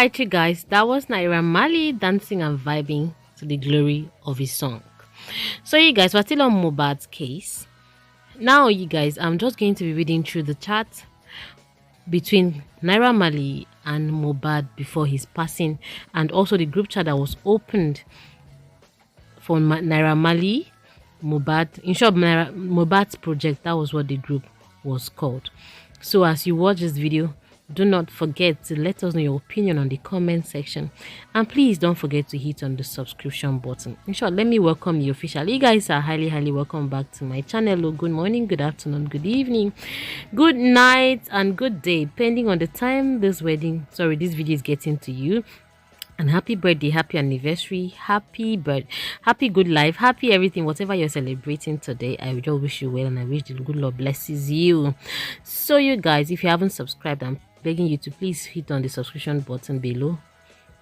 right, you guys, that was Naira Marley dancing and vibing to the glory of his song. So, you guys, we're still on Mohbad's case. Now, you guys, I'm just going to be reading through the chat between Naira Marley and Mohbad before his passing, and also the group chat that was opened for Naira Marley, Mohbad. In short, Mohbad's project, that was what the group was called. So, as you watch this video, do not forget to let us know your opinion on the comment section, and please don't forget to hit on the subscription button. In short, let me welcome you officially. You guys are highly welcome back to my channel. Good morning, good afternoon, good evening, good night, and good day, depending on the time this video is getting to you. And happy birthday, happy anniversary, happy good life, happy everything, whatever you're celebrating today. I just wish you well, and I wish the good Lord blesses you. So, you guys, if you haven't subscribed, I'm begging you to please hit on the subscription button below.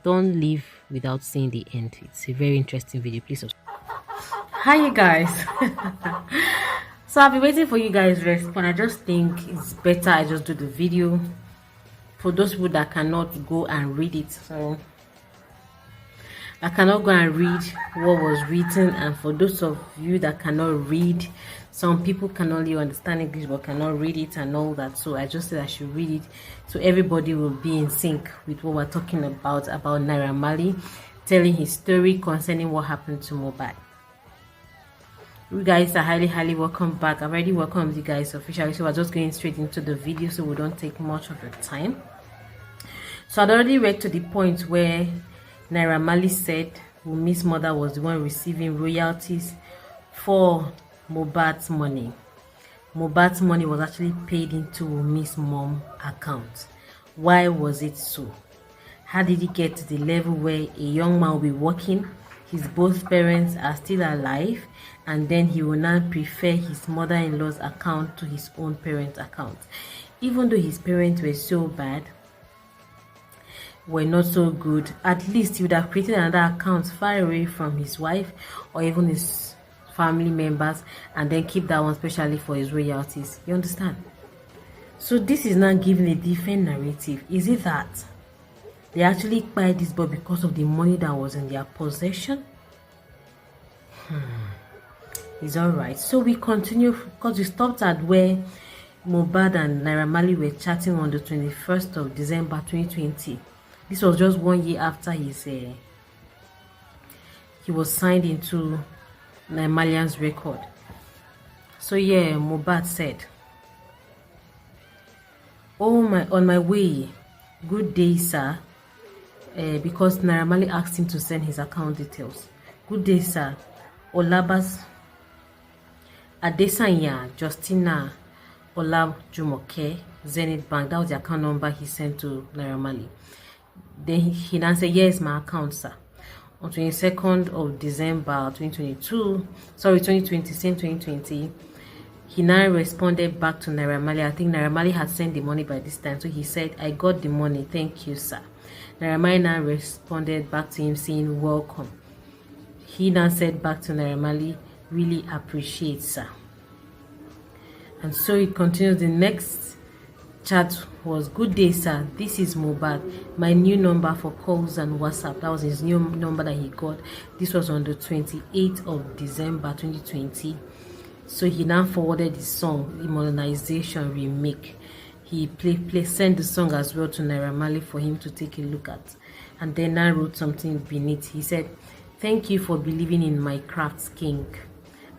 Don't leave without seeing the end. It's a very interesting video. Please subscribe. Hi, you guys. So I've been waiting for you guys to respond. I just think it's better I just do the video for those people that cannot go and read it. So I cannot go and read what was written, and for those of you that cannot read, some people can only understand English but cannot read it and all that. So I just said I should read it so everybody will be in sync with what we're talking about Naira Marley telling his story concerning what happened to Mohbad. You guys are highly welcome back. I've already welcomed you guys officially, so we're just going straight into the video so we don't take much of the time. So I'd already read to the point where Naira Marley said Wumi's mother was the one receiving royalties for Mohbad's money. Mohbad's money was actually paid into Wumi's mom account. Why was it so? How did it get to the level where a young man will be working, his both parents are still alive, and then he will now prefer his mother-in-law's account to his own parents' account? Even though his parents were so bad, were not so good, at least he would have created another account far away from his wife or even his family members, and then keep that one specially for his royalties. You understand? So this is now giving a different narrative. Is it that they actually buy this boy because of the money that was in their possession? It's all right. So we continue because we stopped at where Mohbad and Naira Marley were chatting on the 21st of December 2020. This was just 1 year after he was signed into Naira Marley's record. So yeah, Mohbad said, on my way, good day, sir. Because Naira Marley asked him to send his account details. Good day, sir. Olabas Adesanya Justina Olajumoke Zenith Bank. That was the account number he sent to Naira Marley. Then he now said, yes, my account, sir. On 22nd of December 2020, same 2020, he now responded back to Naira Marley. I think Naira Marley had sent the money by this time. So he said, I got the money. Thank you, sir. Naira Marley now responded back to him saying, welcome. He now said back to Naira Marley, really appreciate, sir. And so it continues. The next chat was, good day, sir. This is Mohbad. My new number for calls and WhatsApp. That was his new number that he got. This was on the 28th of December 2020. So he now forwarded the song, the modernization remake. He sent the song as well to Naira Marley for him to take a look at. And then I wrote something beneath. He said, thank you for believing in my craft, king.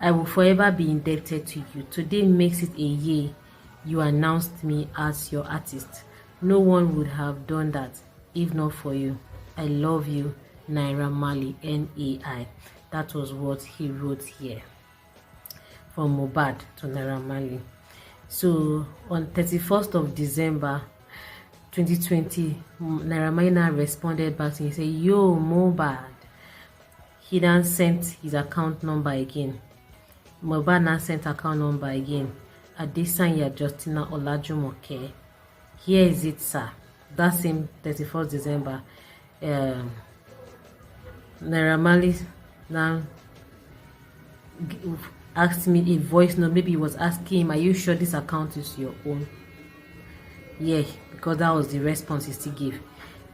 I will forever be indebted to you. Today makes it a year you announced me as your artist. No one would have done that if not for you. I love you, Naira Marley, N-A-I. That was what he wrote here from Mohbad to Naira Marley. So on 31st of December 2020, Naira Marley responded back to him. He said, yo, Mohbad. He then sent his account number again. Mohbad now sent account number again. Adesanya Justina Olajumoke. Here is it, sir. That same 31st December. Naira Marley now asked me a voice note. Maybe he was asking him, are you sure this account is your own? Yeah, because that was the response he still gave.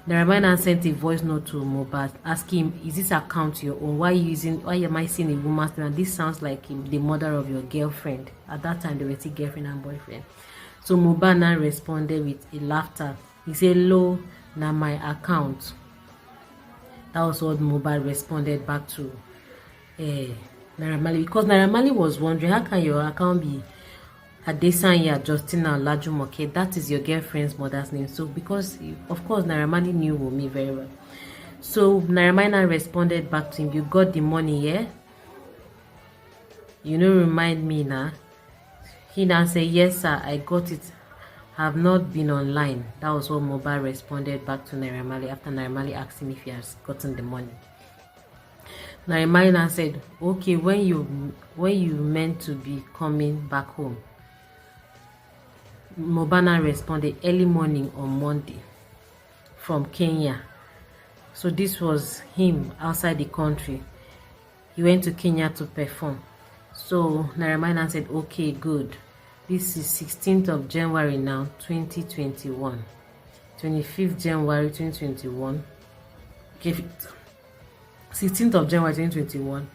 Naira Marley sent a voice note to Mohbad asking him, is this account your own? Why am I seeing a woman's name? And this sounds like the mother of your girlfriend. At that time, they were still girlfriend and boyfriend. So Mohbad now responded with a laughter. He said, "Lo, na my account." That was what Mohbad responded back to Naira Marley, because Naira Marley was wondering, how can your account be Adesanya Justina Olajumoke? That is your girlfriend's mother's name. So because of course Naira Marley knew Wunmi very well. So Naira Marley responded back to him, "You got the money, yeah? You know, remind me now." He now said, "Yes sir, I got it. Have not been online." That was what Mohbad responded back to Naira Marley after Naira Marley asked him if he has gotten the money. Naira Marley now said, "Okay, when you meant to be coming back home?" Mohbad responded, "Early morning on Monday from Kenya." So this was him outside the country. He went to Kenya to perform. So Naira Marley said, "Okay, good. This is 16th of January now, 2021. 25th January 2021. Give it. 16th of January 2021.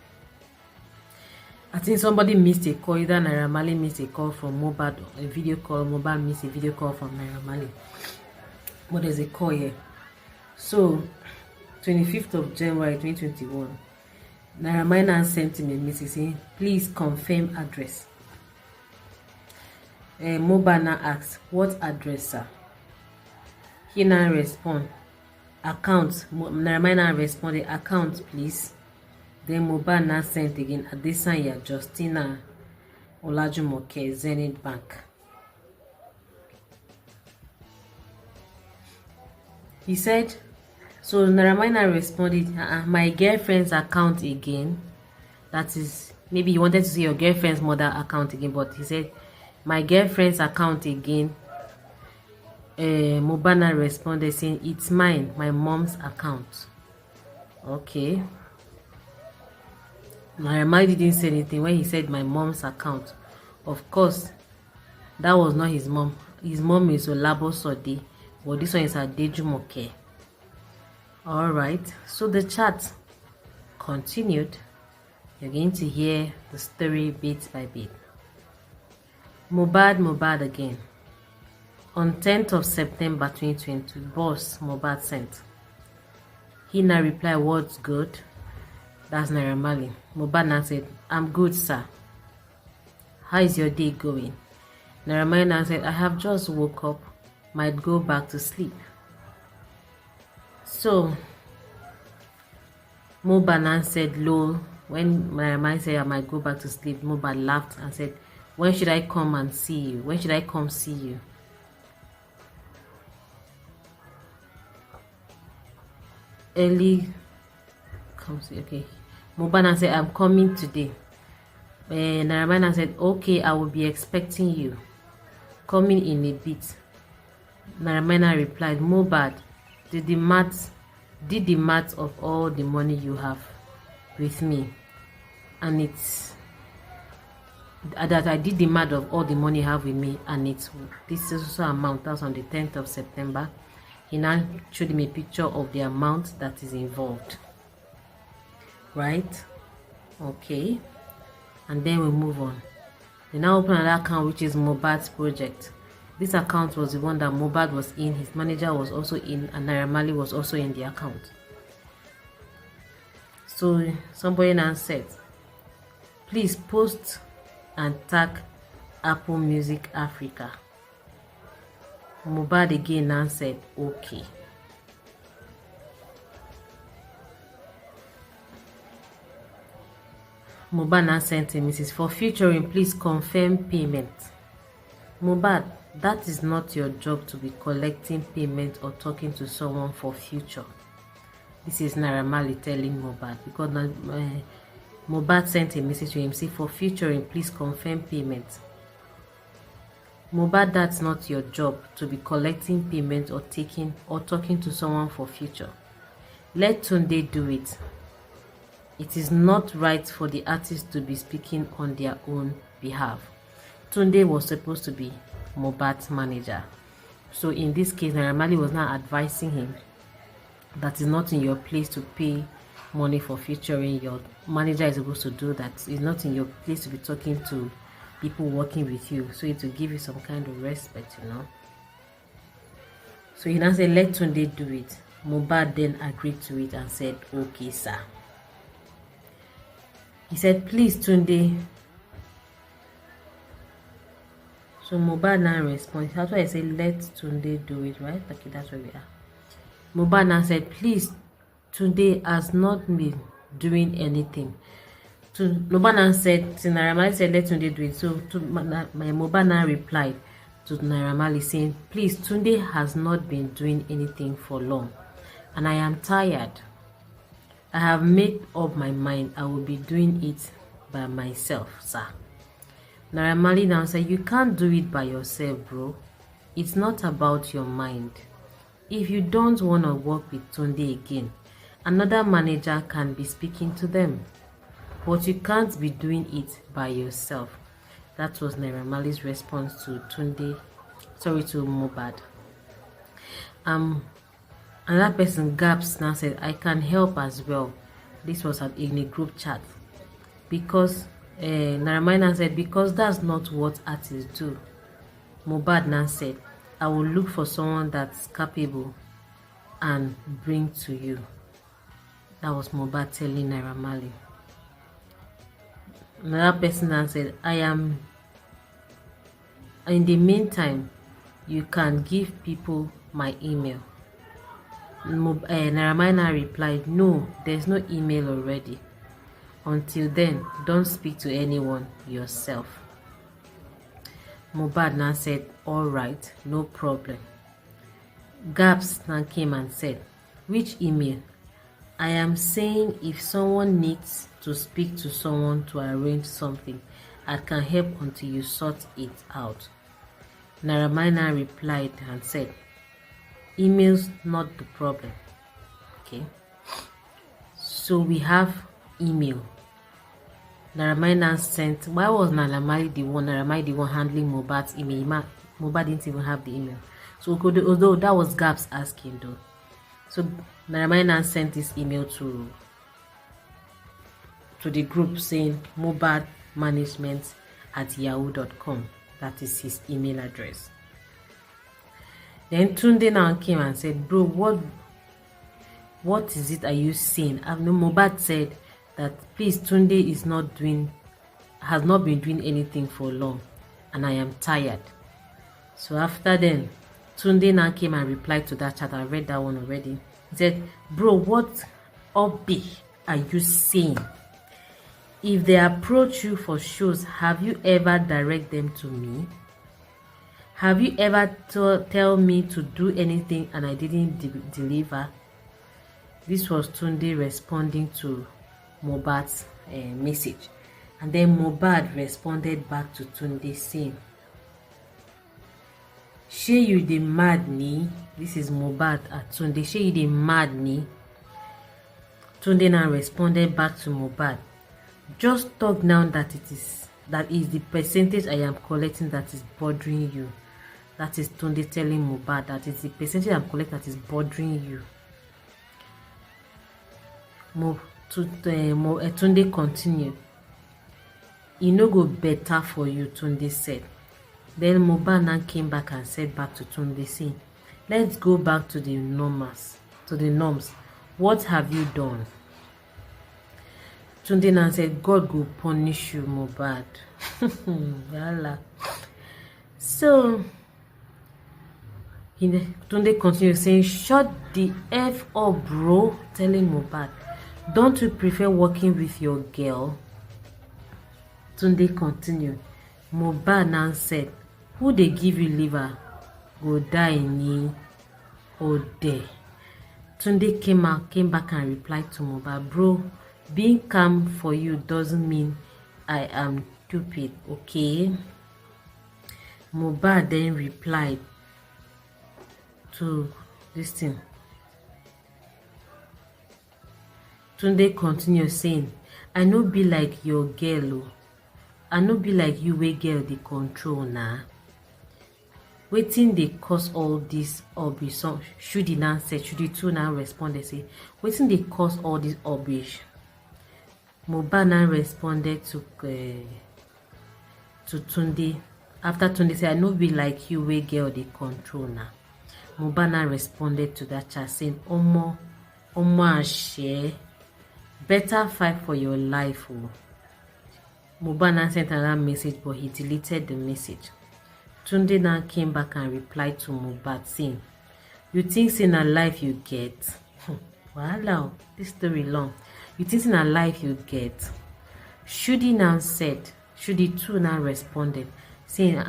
I think somebody missed a call. Either Naira Marley missed a call from Mohbad, a video call. Mohbad missed a video call from Naira Marley. But there's a call here. So 25th of January 2021. Naira Marley sent him a message saying, "Please confirm address." Mohbad now asked, "What address, sir?" He now respond, "Account." Naira Marley responded, "Account, please." Then Mohbad now sent again, "Adesanya Justina Olajumoke, Zenith Bank." He said, so Naira Marley responded, "My girlfriend's account again." That is, maybe you wanted to see your girlfriend's mother account again, but he said, "My girlfriend's account again." Mohbad responded saying, "It's mine, my mom's account." Okay. Naira Marley didn't say anything when he said my mom's account. Of course, that was not his mom. His mom is Olabo Sode, but this one is Adejumoke. Alright, so the chat continued. You're going to hear the story bit by bit. Mohbad again. On 10th of September 2020, boss Mohbad sent. He now replied, "What's good?" That's Naira Marley. Mohbad now said, "I'm good, sir. How is your day going?" Naira Marley now said, "I have just woke up. Might go back to sleep." So Mohbad now said, "Lol." When Naira Marley said, "I might go back to sleep," Mohbad laughed and said, "When should I come and see you? When should I come see you?" Early, come see, okay. Mohbad said, "I'm coming today." Naira Marley said, "Okay, I will be expecting you. Coming in a bit." Naira Marley replied, "Mohbad, did the math of all the money you have with me, and it's that I did the math of all the money you have with me, and it's this is also amount." That's on the 10th of September. He now showed him a picture of the amount that is involved. Right? Okay. And then we move on. They now open another account, which is Mohbad's project. This account was the one that Mohbad was in, his manager was also in, and Naira Marley was also in the account. So somebody now said, "Please post and tag Apple Music Africa." Mohbad again now said, "Okay." Mohbad now sent a message, "For featuring, please confirm payment." Mohbad, that is not your job to be collecting payment or talking to someone for future. This is Naira Marley telling Mohbad, because Mohbad sent a message to him, say, "For featuring, please confirm payment." Mohbad, that's not your job to be collecting payment or talking to someone for future. Let Tunde do it. It is not right for the artist to be speaking on their own behalf. Tunde was supposed to be Mohbad's manager. So in this case, Naira Marley was now advising him that is not in your place to pay money for featuring. Your manager is supposed to do that. It's not in your place to be talking to people working with you, so it will give you some kind of respect, you know. So he now said, let Tunde do it. Mohbad then agreed to it and said, okay, sir. He said, please, Tunde. So Mohbad now responds. That's why I say, let Tunde do it, right? Okay, that's where we are. Mohbad now said, please, Tunde has not been doing anything. Mohbad now said, Naira Marley said, let Tunde do it. So my Mohbad now replied to Naira Marley saying, please, Tunde has not been doing anything for long, and I am tired. I have made up my mind I will be doing it by myself, sir. Naira Marley now said, you can't do it by yourself, bro. It's not about your mind. If you don't want to work with Tunde again, another manager can be speaking to them. But you can't be doing it by yourself. That was Naira Marley's response to Mohbad. Another person, Gaps, now said, I can help as well. This was in a group chat. Because Naira Marley now said, because that's not what artists do. Mohbad now said, I will look for someone that's capable and bring to you. That was Mohbad telling Naira Marley. Another person now said, I am, in the meantime, you can give people my email. Naira Marley replied, no, there's no email already. Until then, don't speak to anyone yourself. Mohbad now said, all right, no problem. Gaps now came and said, which email? I am saying if someone needs to speak to someone to arrange something, I can help until you sort it out. Naira Marley replied and said, emails not the problem. Okay. So we have email. Naira Marley sent. Why was Naira Marley the one handling Mohbad's email? Mohbad didn't even have the email. So although that was Gaps asking though. So Naira Marley sent this email to the group saying Mohbad management at yahoo.com. That is his email address. Then Tunde now came and said, bro, what is it are you saying? Mohbad said that please, Tunde has not been doing anything for long, and I am tired. So after then, Tunde now came and replied to that chat. I read that one already. He said, bro, what upbeat are you saying? If they approach you for shows, have you ever direct them to me? Have you ever tell me to do anything and I didn't deliver? This was Tunde responding to Mohbad's message. And then Mohbad responded back to Tunde saying, shey you dey mad ni? This is Mohbad at Tunde. Shey you dey mad ni? Tunde now responded back to Mohbad, just talk now that is the percentage I am collecting that is bothering you. That is Tunde telling Mohbad that is the percentage I'm collecting that is bothering you. Tunde continued, e no go better for you, Tunde said. Then Mohbad now came back and said back to Tunde saying, let's go back to the norms. What have you done? Tunde now said, God will punish you, Mohbad. So Tunde continued saying, shut the F up, bro, telling Mohbad, don't you prefer working with your girl? Tunde continued. Mohbad now said, who they give you liver go die ni ode. Tunde came back and replied to Mohbad, bro, being calm for you doesn't mean I am stupid, okay? Mohbad then replied to this thing. Tunde continued saying, I no be like your girl, I no be like you wey girl dey control na. Waiting they cause all this rubbish. So should the now say, should the two now respond, they say, waiting they cause all this rubbish. Mohbad now responded to Tunde. After Tunde said, I know be like you, way girl they control now. Mohbad now responded to that chat saying, Omo share, better fight for your life. Oh. Mohbad now sent another message, but he deleted the message. Tunde now came back and replied to Mohbad saying, you think in a life you get? Wow, this story long. You think in a life you get? Shudi now said, Shudi too now responded, saying,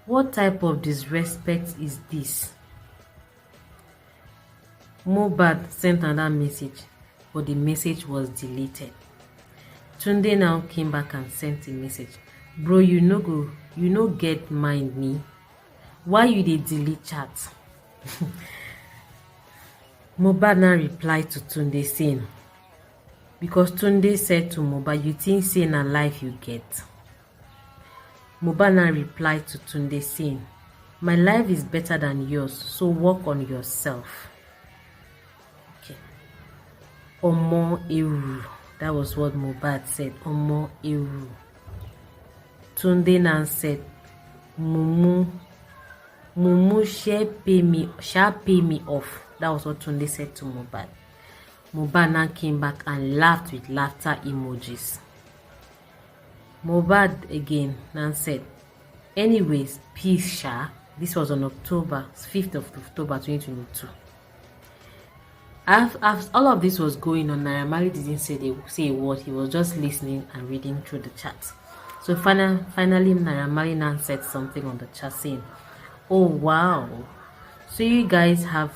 what type of disrespect is this? Mohbad sent another message, but the message was deleted. Tunde now came back and sent a message. Bro, you no get mind me. Why you dey delete chat? Mohbad now replied to Tunde saying, because Tunde said to Mohbad, you think say na life you get? Mohbad now replied to Tunde saying, my life is better than yours, so work on yourself. Okay. Omo Eru. That was what Mohbad said. Omo Eru. Tunde now said, Mumu shall pay me off. That was what Tunde said to Mohbad. Mohbad now came back and laughed with laughter emojis. Mohbad again now said, anyways, peace, Sha. This was on October 5th of October 2022. As all of this was going on, Naira Marley didn't say a word. He was just listening and reading through the chat. So finally Naira Marley now said something on the chat saying, oh wow, so you guys have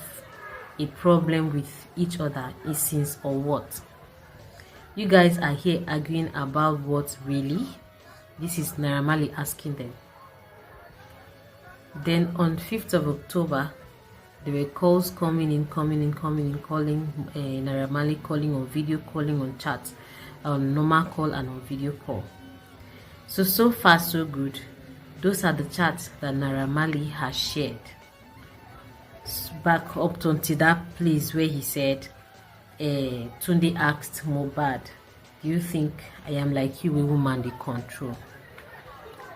a problem with each other since or what? You guys are here arguing about what really? This is Naira Marley asking them. Then on 5th of October, there were calls coming in, calling Naira Marley, calling on video, calling on chat, on normal call and on video call. So far so good. Those are the chats that Naira Marley has shared. Back up to that place where he said, Tunde asked Mohbad, do you think I am like you, a woman they control?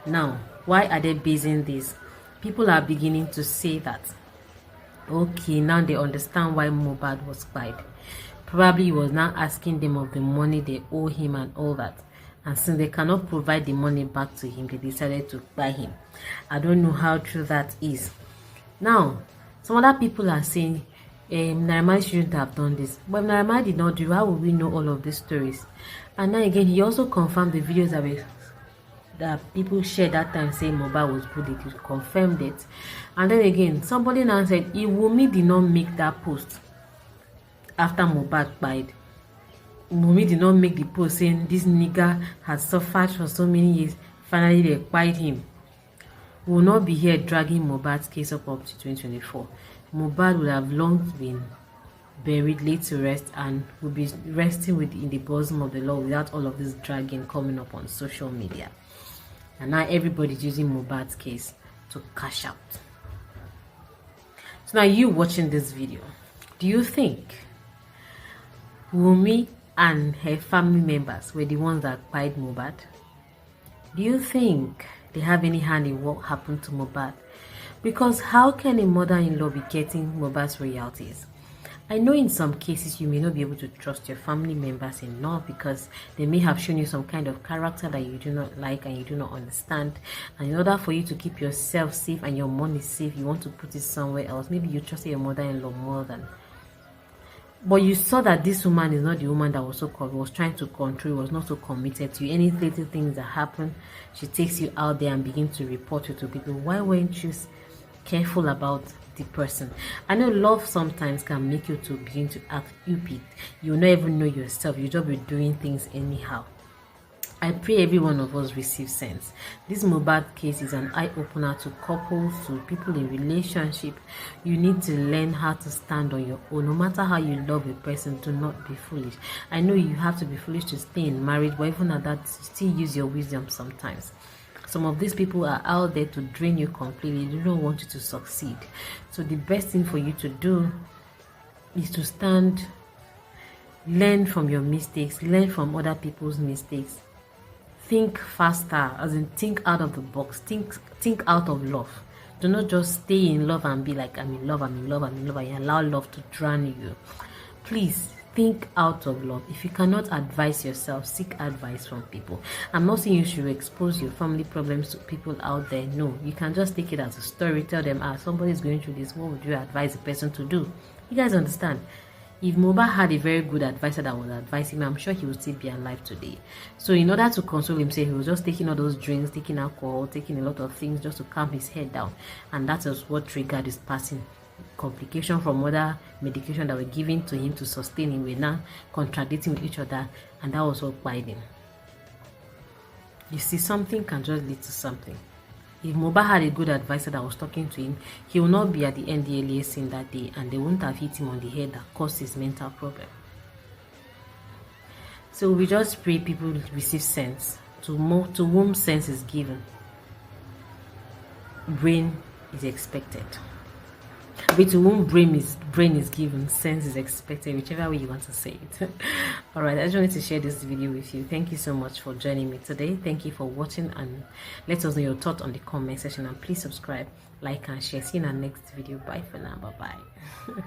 Now, why are they basing this? People are beginning to say that, okay, now they understand why Mohbad was quiet. Probably he was now asking them of the money they owe him and all that. And since they cannot provide the money back to him, they decided to buy him. I don't know how true that is. Now, some other people are saying, Naira Marley shouldn't have done this. But Naira Marley did not do, how would we know all of these stories? And then again, he also confirmed the videos that people shared that time saying Mohbad was bullied. He confirmed it. And then again, somebody now said, Wunmi did not make that post after Mohbad died. Wunmi did not make the post saying this nigga has suffered for so many years. Finally, they acquired him. We will not be here dragging Mohbad's case up to 2024. Mohbad would have long been buried, laid to rest, and will be resting in the bosom of the Lord without all of this dragging coming up on social media. And now everybody's using Mohbad's case to cash out. So now you watching this video, do you think Wunmi and her family members were the ones that acquired Mohbad? Do you think they have any hand in what happened to Mohbad? Because how can a mother-in-law be getting Mohbad's royalties? I know in some cases you may not be able to trust your family members enough because they may have shown you some kind of character that you do not like and you do not understand. And in order for you to keep yourself safe and your money safe, you want to put it somewhere else. Maybe you trust your mother-in-law more than. But you saw that this woman is not the woman that was trying to control, was not so committed to you. Any little things that happen, she takes you out there and begins to report you to people. Why weren't you careful about the person? I know love sometimes can make you to begin to act stupid. You will not even know yourself. You just be doing things anyhow. I pray every one of us receive sense. This Mohbad case is an eye-opener to couples, to people in relationship. You need to learn how to stand on your own. No matter how you love a person, do not be foolish. I know you have to be foolish to stay in marriage, but even at that, still use your wisdom sometimes. Some of these people are out there to drain you completely. They don't want you to succeed. So the best thing for you to do is to stand, learn from your mistakes, learn from other people's mistakes. Think faster, as in think out of the box, think out of love. Do not just stay in love and be like, I'm in love, I'm in love, I'm in love, and allow love to drown you. Please think out of love. If you cannot advise yourself, seek advice from people. I'm not saying you should expose your family problems to people out there. No, you can just take it as a story. Tell them, somebody's going through this. What would you advise the person to do? You guys understand? If Mohbad had a very good advisor that would advise him, I'm sure he would still be alive today. So in order to console himself, he was just taking all those drinks, taking alcohol, taking a lot of things just to calm his head down. And that was what triggered his passing. Complication from other medication that were given to him to sustain him were now contradicting with each other, and that was what bind him. You see, something can just lead to something. If Mohbad had a good advisor that was talking to him, he will not be at the NDLEA scene that day, and they wouldn't have hit him on the head that caused his mental problem. So we just pray people receive sense. To whom sense is given, brain is expected. But to whom brain is given, sense is expected, whichever way you want to say it. All right, I just wanted to share this video with you. Thank you so much for joining me today. Thank you for watching, and let us know your thoughts on the comment section, and please subscribe, like, and share. See you in our next video. Bye for now. Bye bye.